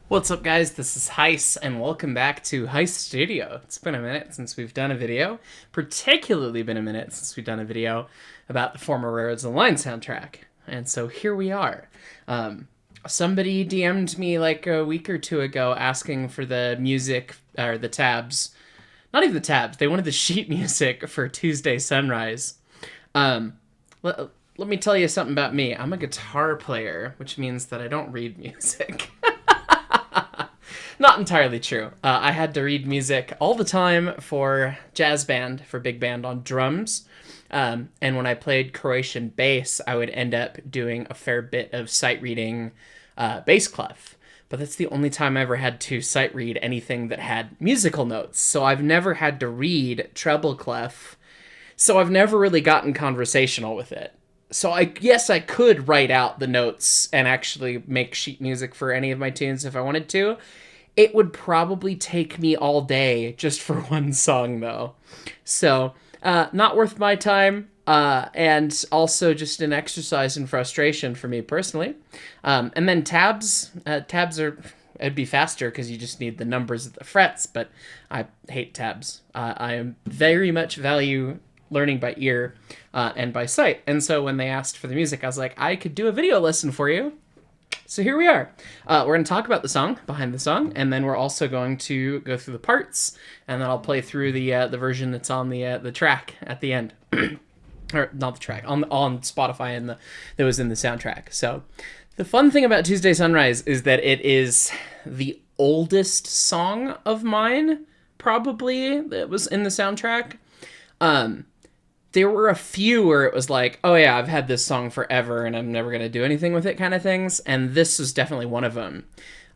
What's up, guys? This is Heist, and welcome back to Heist Studio. It's been a minute since we've done a video, particularly been a minute since we've done a video about the former Railroads Online soundtrack. And so here we are. Somebody DM'd me like a week or two ago asking for the music, or the tabs. Not even the tabs, they wanted the sheet music for Tuesday Sunrise. Let me tell you something about me. I'm a guitar player, which means that I don't read music. Not entirely true. I had to read music all the time for jazz band, for big band on drums. And when I played Croatian bass, I would end up doing a fair bit of sight reading bass clef. But that's the only time I ever had to sight read anything that had musical notes. So I've never had to read treble clef. So I've never really gotten conversational with it. So I could write out the notes and actually make sheet music for any of my tunes if I wanted to. It would probably take me all day just for one song, though. So, not worth my time, and also just an exercise in frustration for me personally. And then tabs it'd be faster because you just need the numbers of the frets, but I hate tabs. I am very much value learning by ear and by sight. And so when they asked for the music, I was like, I could do a video lesson for you. So here we are. We're going to talk about the song, behind the song, and then we're also going to go through the parts, and then I'll play through the version that's on the track at the end. Or not the track, on Spotify and that was in the soundtrack. So the fun thing about Tuesday Sunrise is that it is the oldest song of mine, probably, that was in the soundtrack. There were a few where it was like, oh yeah, I've had this song forever and I'm never going to do anything with it kind of things. And this was definitely one of them.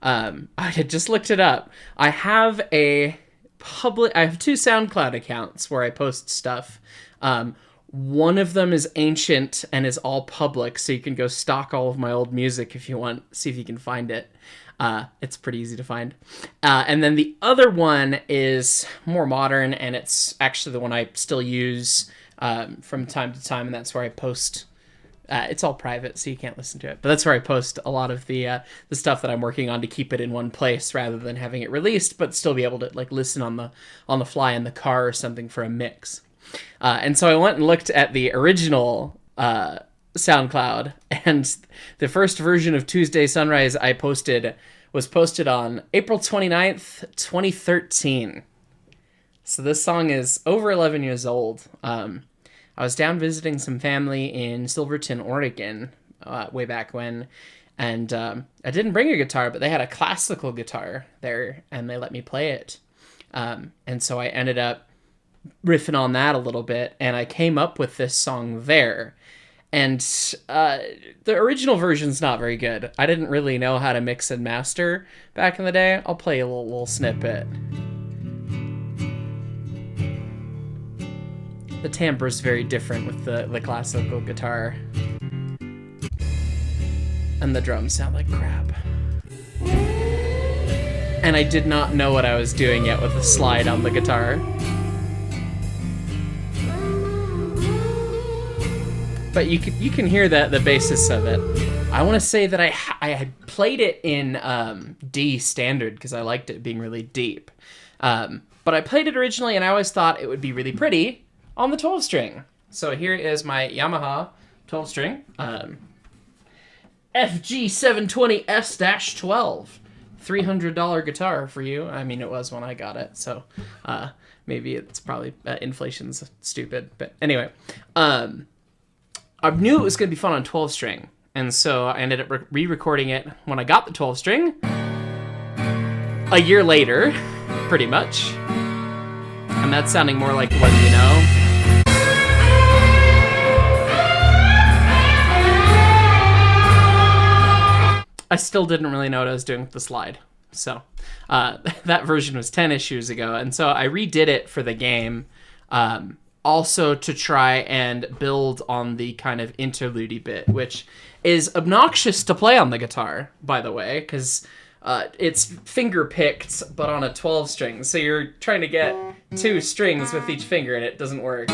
I had just looked it up. I have two SoundCloud accounts where I post stuff. One of them is ancient and is all public, so you can go stalk all of my old music if you want, see if you can find it. It's pretty easy to find. And then the other one is more modern, and it's actually the one I still use from time to time, and that's where I post. It's all private, so you can't listen to it. But that's where I post a lot of the stuff that I'm working on to keep it in one place rather than having it released, but still be able to like listen on the fly in the car or something for a mix. And so I went and looked at the original SoundCloud, and the first version of Tuesday Sunrise I was posted on April 29th, 2013. So this song is over 11 years old. I was down visiting some family in Silverton, Oregon, way back when, and I didn't bring a guitar, but they had a classical guitar there, and they let me play it. And so I ended up riffing on that a little bit, and I came up with this song there. And the original version's not very good. I didn't really know how to mix and master back in the day. I'll play a little snippet. The timbre's very different with the classical guitar. And the drums sound like crap. And I did not know what I was doing yet with the slide on the guitar. But you can hear the basis of it. I want to say that I had played it in D standard because I liked it being really deep. But I played it originally, and I always thought it would be really pretty on the 12 string. So here is my Yamaha 12 string, FG720S-12, $300 guitar for you. I mean, it was when I got it, so maybe it's probably inflation's stupid. But anyway, I knew it was going to be fun on 12 string, and so I ended up re-recording it when I got the 12 string a year later, pretty much. And that's sounding more like What Do You Know? I still didn't really know what I was doing with the slide. So that version was 10-ish years ago, and so I redid it for the game, also to try and build on the kind of interlude bit, which is obnoxious to play on the guitar, by the way, because it's finger-picked, but on a 12 string, so you're trying to get two strings with each finger, and it doesn't work.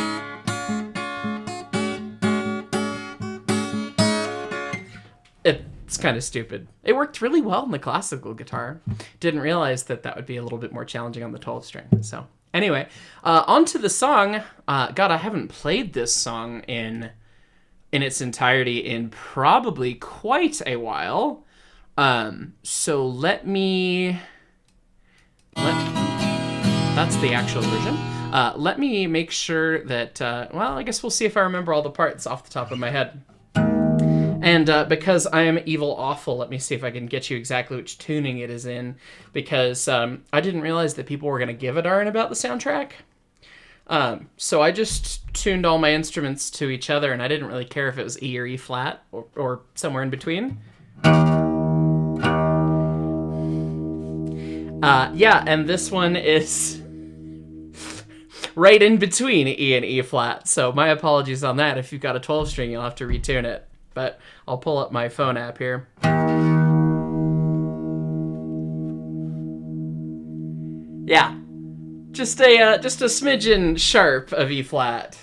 It's kind of stupid. It worked really well on the classical guitar. Didn't realize that would be a little bit more challenging on the 12 string. So anyway, on to the song. God, I haven't played this song in its entirety in probably quite a while. So that's the actual version. Let me make sure that, I guess we'll see if I remember all the parts off the top of my head. And because I am evil awful, let me see if I can get you exactly which tuning it is in, because I didn't realize that people were going to give a darn about the soundtrack. So I just tuned all my instruments to each other, and I didn't really care if it was E or E flat or somewhere in between. And this one is right in between E and E flat, so my apologies on that. If you've got a 12 string, you'll have to retune it, but I'll pull up my phone app here. Yeah, just a smidgen sharp of E flat.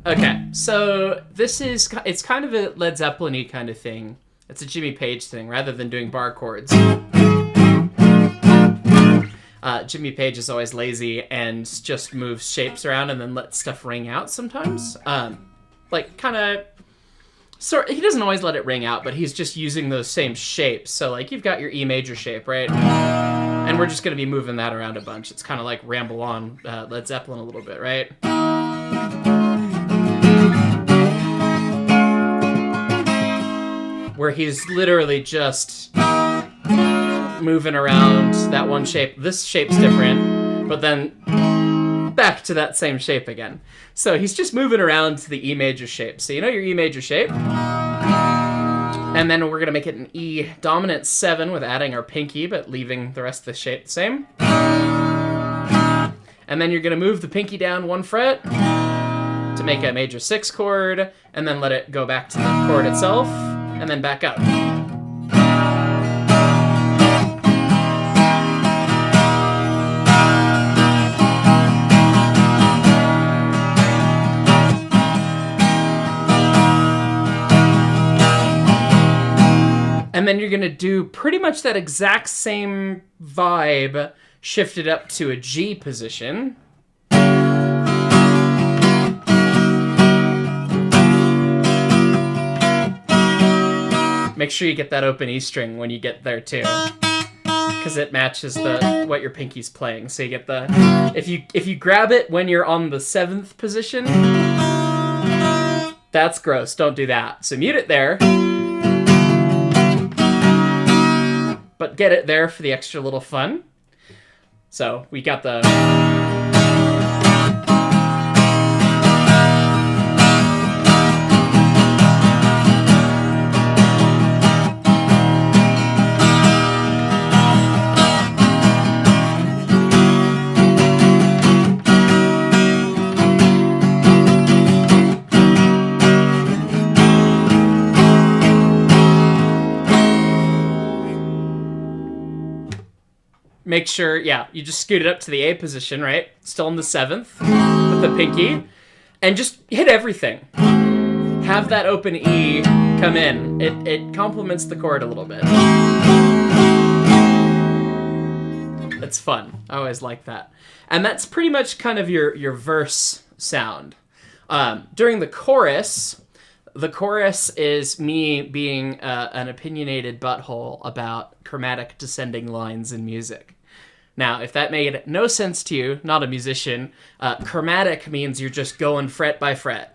Okay, so it's kind of a Led Zeppelin-y kind of thing. It's a Jimmy Page thing, rather than doing bar chords. Jimmy Page is always lazy and just moves shapes around and then lets stuff ring out sometimes. He doesn't always let it ring out, but he's just using those same shapes. So like you've got your E major shape, right? And we're just going to be moving that around a bunch. It's kind of like Ramble On, Led Zeppelin a little bit, right? Where he's literally just moving around that one shape. This shape's different, but then back to that same shape again. So he's just moving around to the E major shape. So you know your E major shape. And then we're going to make it an E dominant 7 with adding our pinky, but leaving the rest of the shape the same. And then you're going to move the pinky down 1 fret to make a major 6 chord, and then let it go back to the chord itself, and then back up. And then you're going to do pretty much that exact same vibe shifted up to a G position. Make sure you get that open E string when you get there too, because it matches what your pinky's playing. So you get the if you grab it when you're on the 7th position, that's gross. Don't do that. So mute it there. But get it there for the extra little fun. So we got the... Make sure, you just scoot it up to the A position, right? Still in the 7th with the pinky. And just hit everything. Have that open E come in. It complements the chord a little bit. It's fun. I always like that. And that's pretty much kind of your verse sound. During the chorus is me being an opinionated butthole about chromatic descending lines in music. Now, if that made no sense to you, not a musician, chromatic means you're just going fret by fret,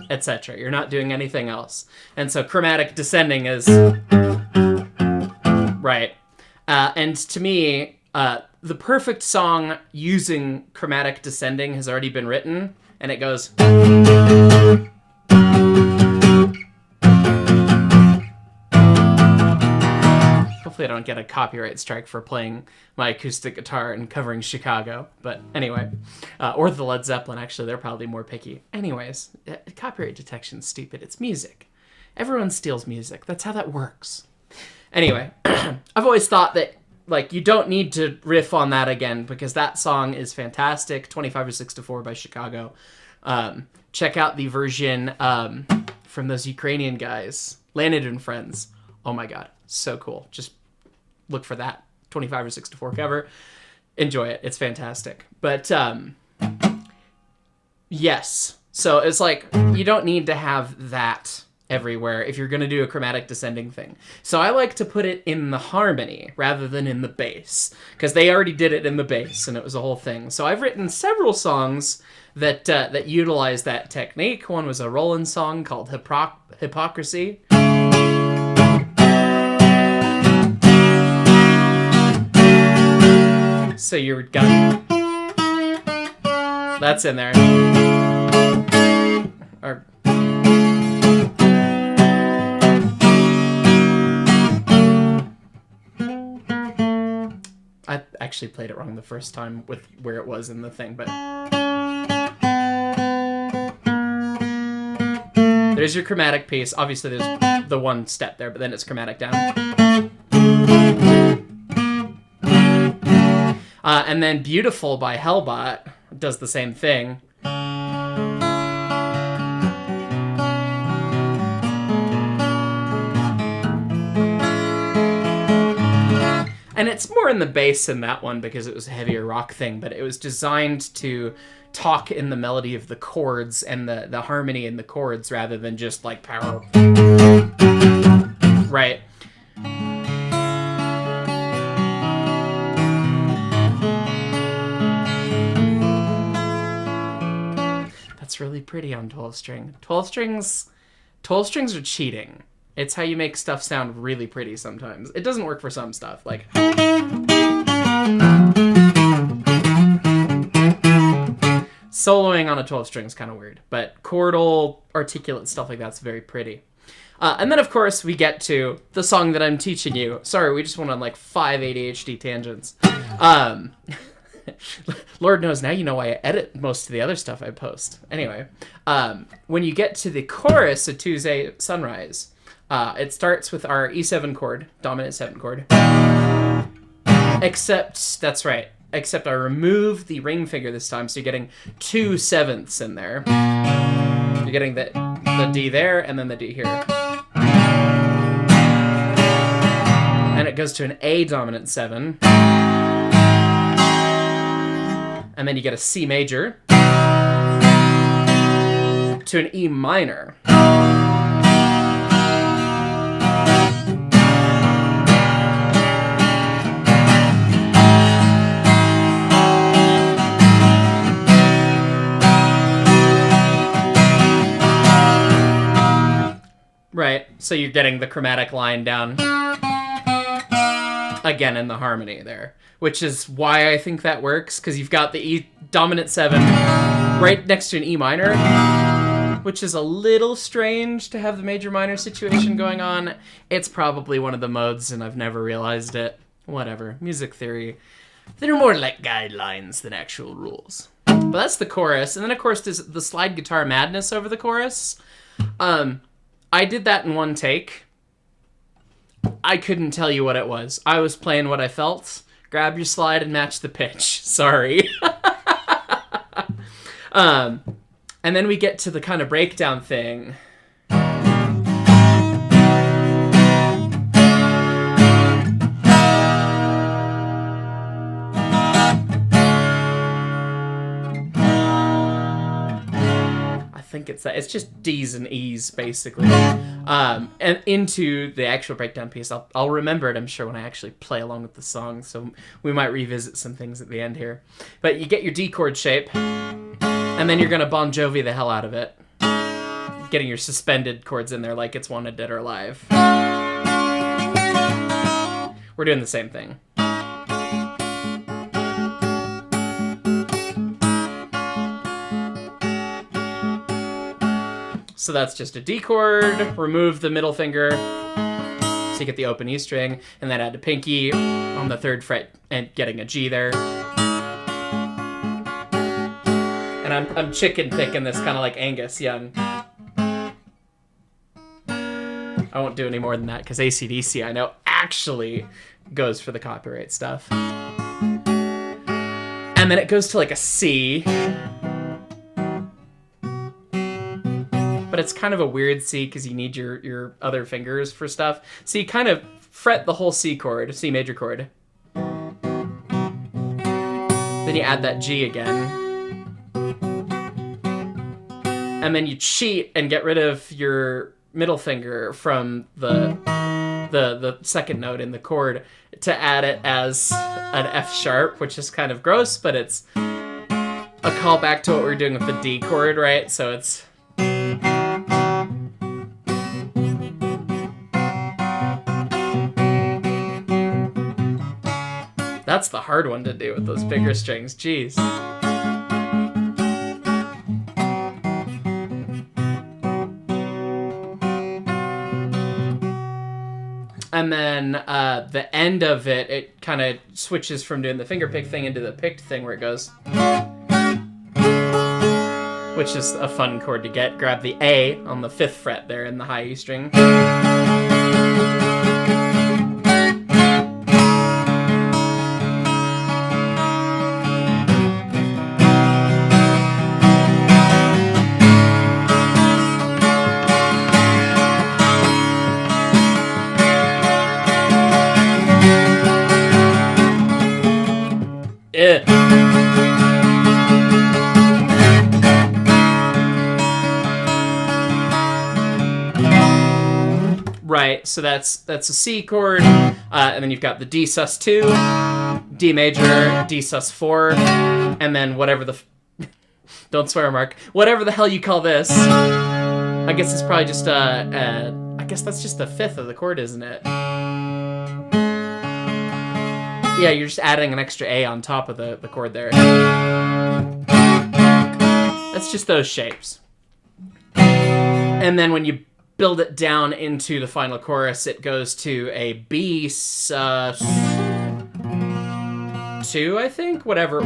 etc. You're not doing anything else. And so chromatic descending is... Right. And to me, the perfect song using chromatic descending has already been written, and it goes... Hopefully I don't get a copyright strike for playing my acoustic guitar and covering Chicago. But anyway, or the Led Zeppelin, actually, they're probably more picky. Anyways, copyright detection's stupid. It's music. Everyone steals music. That's how that works. Anyway, I've always thought that, like, you don't need to riff on that again because that song is fantastic. 25 or 6 to 4 by Chicago. check out the version from those Ukrainian guys, Landed and Friends. Oh my god, so cool. Just look for that 25 or 6 to 4 cover. Enjoy it. It's fantastic. But yes. So it's like you don't need to have that everywhere if you're going to do a chromatic descending thing. So I like to put it in the harmony rather than in the bass, because they already did it in the bass and it was a whole thing. So I've written several songs that that utilize that technique. One was a Roland song called Hypocrisy. So you're got that's in there. Or I actually played it wrong the first time with where it was in the thing, but there's your chromatic piece. Obviously there's the one step there, but then it's chromatic down. And then Beautiful by Hellbot does the same thing. And it's more in the bass in that one because it was a heavier rock thing, but it was designed to talk in the melody of the chords and the harmony in the chords rather than just like power. Right. That's really pretty on 12 string. 12 strings are cheating. It's how you make stuff sound really pretty sometimes. It doesn't work for some stuff, like soloing on a 12 string is kind of weird, but chordal, articulate stuff like that's very pretty. And then, of course, we get to the song that I'm teaching you. Sorry, we just went on like 5 ADHD tangents. Lord knows now you know why I edit most of the other stuff I post. Anyway, when you get to the chorus of Tuesday Sunrise, it starts with our E7 chord, dominant 7 chord. Except, that's right, except I remove the ring finger this time, so you're getting 2 sevenths in there. You're getting the D there, and then the D here. And it goes to an A dominant 7. And then you get a C major to an E minor. Right, so you're getting the chromatic line down again in the harmony there, which is why I think that works, because you've got the E dominant 7 right next to an E minor, which is a little strange to have the major minor situation going on. It's probably one of the modes, and I've never realized it. Whatever, music theory. They're more like guidelines than actual rules. But that's the chorus, and then of course there's the slide guitar madness over the chorus. I did that in one take. I couldn't tell you what it was. I was playing what I felt. Grab your slide and match the pitch. Sorry. And then we get to the kind of breakdown thing. I think it's that. It's just D's and E's basically, and into the actual breakdown piece. I'll remember it, I'm sure, when I actually play along with the song. So we might revisit some things at the end here. But you get your D chord shape, and then you're gonna Bon Jovi the hell out of it, getting your suspended chords in there like it's Wanted Dead or Alive. We're doing the same thing. So that's just a D chord, remove the middle finger, so you get the open E string, and then add a pinky on the 3rd fret and getting a G there. And I'm chicken picking this kind of like Angus Young. I won't do any more than that because AC/DC I know actually goes for the copyright stuff. And then it goes to like a C. it's kind of a weird C because you need your other fingers for stuff. So you kind of fret the whole C chord, C major chord. Then you add that G again. And then you cheat and get rid of your middle finger from the second note in the chord to add it as an F sharp, which is kind of gross, but it's a callback to what we were doing with the D chord, right? So it's... That's the hard one to do with those bigger strings. Jeez. And then the end of it, it kind of switches from doing the finger pick thing into the picked thing where it goes. Which is a fun chord to get. Grab the A on the 5th fret there in the high E string. Right, so that's a C chord, and then you've got the D sus2, D major, D sus4, and then whatever the... don't swear, Mark. Whatever the hell you call this. I guess it's probably just I guess that's just the 5th of the chord, isn't it? Yeah, you're just adding an extra A on top of the chord there. That's just those shapes. And then when you build it down into the final chorus, it goes to a B sus 2, I think? Whatever.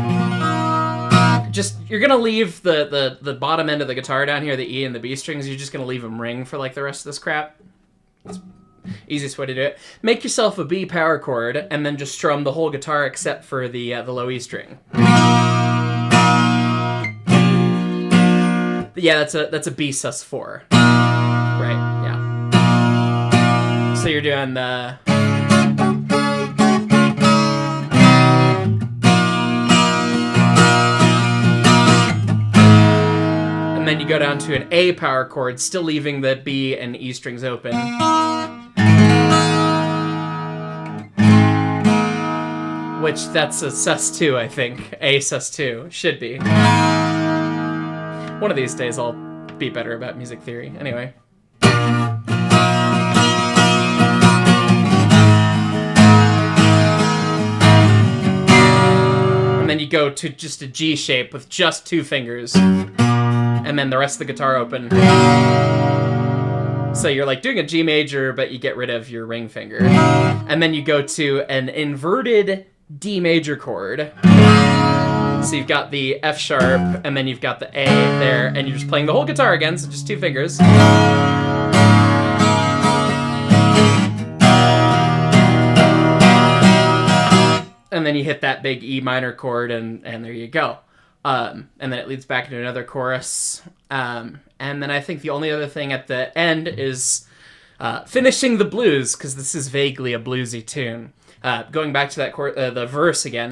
Just, you're gonna leave the bottom end of the guitar down here, the E and the B strings, you're just gonna leave them ring for like the rest of this crap. That's easiest way to do it. Make yourself a B power chord, and then just strum the whole guitar except for the low E string. Yeah, that's a B sus4. Right, yeah. So you're doing the... And then you go down to an A power chord, still leaving the B and E strings open. Which, that's a sus2, I think. A sus2. Should be. One of these days I'll be better about music theory. Anyway. And then you go to just a G shape with just 2 fingers. And then the rest of the guitar open. So you're like doing a G major, but you get rid of your ring finger. And then you go to an inverted D major chord. So you've got the F sharp, and then you've got the A there, and you're just playing the whole guitar again, so just 2 fingers. And then you hit that big E minor chord, and there you go. And then it leads back into another chorus. And then I think the only other thing at the end is finishing the blues, because this is vaguely a bluesy tune. Going back to that the verse again.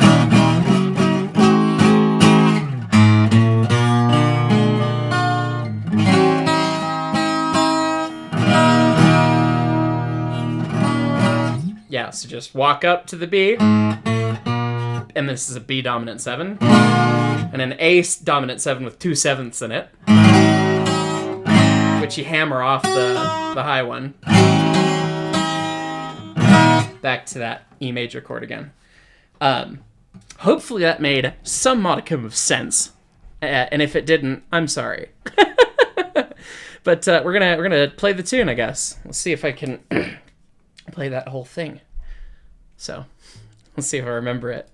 Yeah, so just walk up to the B, and this is a B dominant 7, and an A dominant 7 with 2 sevenths in it, which you hammer off the high one. Back to that E major chord again. Hopefully that made some modicum of sense, and if it didn't, I'm sorry. But we're gonna play the tune, I guess. Let's see if I can play that whole thing. So, let's see if I remember it.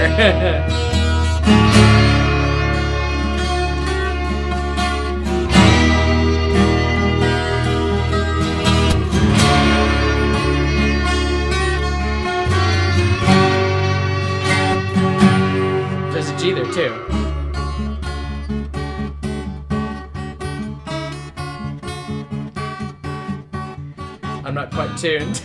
there. There's a G there too. I'm not quite tuned.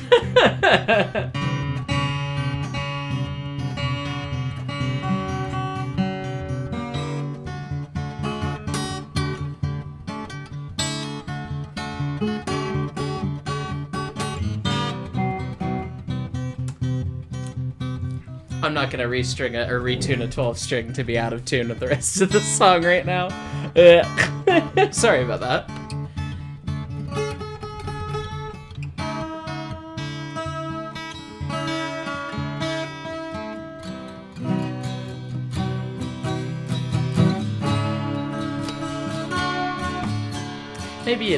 I'm not gonna restring it or retune a 12 string to be out of tune with the rest of the song right now. Sorry about that. Maybe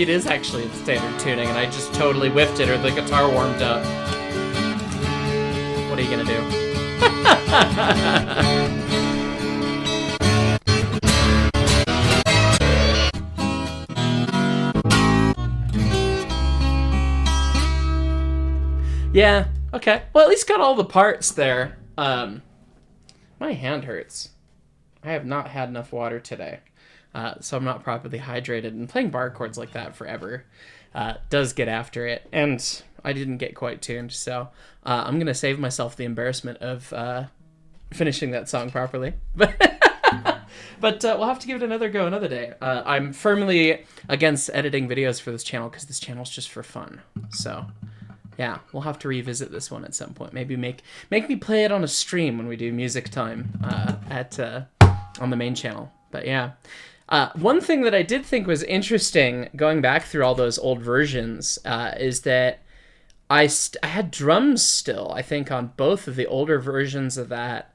it is actually in standard tuning, and I just totally whiffed it, or the guitar warmed up. What are you gonna do? Yeah. Okay. Well, at least got all the parts there. My hand hurts. I have not had enough water today. So I'm not properly hydrated, and playing bar chords like that forever does get after it, and I didn't get quite tuned, so I'm going to save myself the embarrassment of finishing that song properly. But we'll have to give it another go another day. I'm firmly against editing videos for this channel because this channel's just for fun. So yeah, we'll have to revisit this one at some point. Maybe make me play it on a stream when we do music time on the main channel. But yeah. One thing that I did think was interesting going back through all those old versions is that I had drums still, I think, on both of the older versions of that.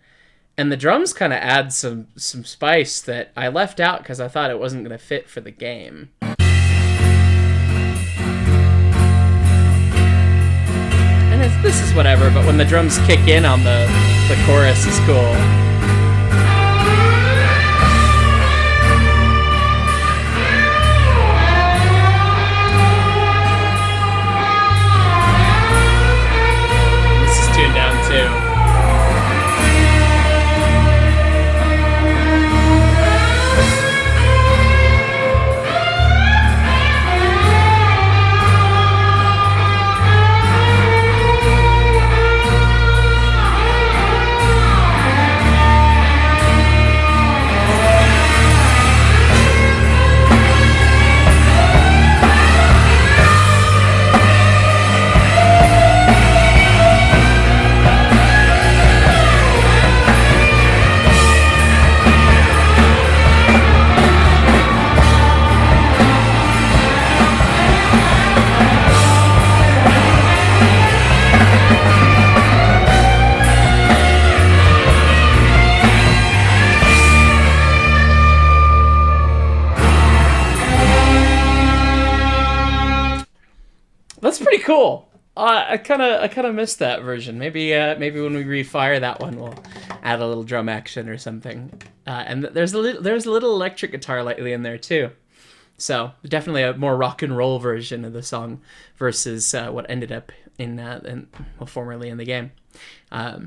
And the drums kind of add some spice that I left out because I thought it wasn't going to fit for the game. And this is whatever, but when the drums kick in on the chorus is cool. That's pretty cool. I kind of missed that version. Maybe when we refire that one, we'll add a little drum action or something. And there's a little electric guitar lightly in there too. So definitely a more rock and roll version of the song versus what ended up formerly in the game. Yeah,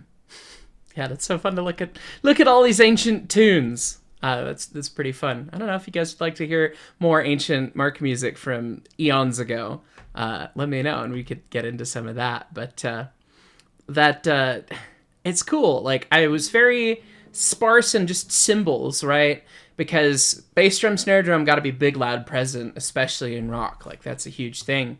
that's so fun to look at all these ancient tunes. That's pretty fun. I don't know if you guys would like to hear more ancient Mark music from eons ago. Let me know and we could get into some of that. But it's cool. Like, I was very sparse in just cymbals, right? Because bass drum, snare drum got to be big, loud, present, especially in rock. Like, that's a huge thing.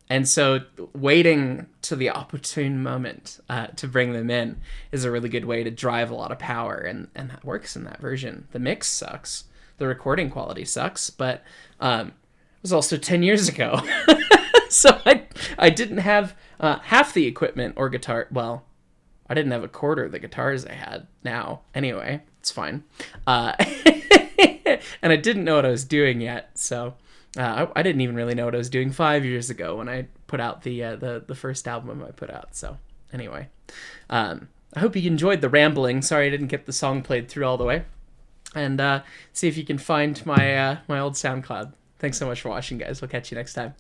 And so waiting to the opportune moment to bring them in is a really good way to drive a lot of power, and that works in that version. The mix sucks. The recording quality sucks, but it was also 10 years ago. So I didn't have half the equipment or guitar. Well, I didn't have a quarter of the guitars I had now. Anyway, it's fine. And I didn't know what I was doing yet, so... I didn't even really know what I was doing 5 years ago when I put out the first album I put out. So anyway, I hope you enjoyed the rambling. Sorry I didn't get the song played through all the way. And see if you can find my my old SoundCloud. Thanks so much for watching, guys. We'll catch you next time.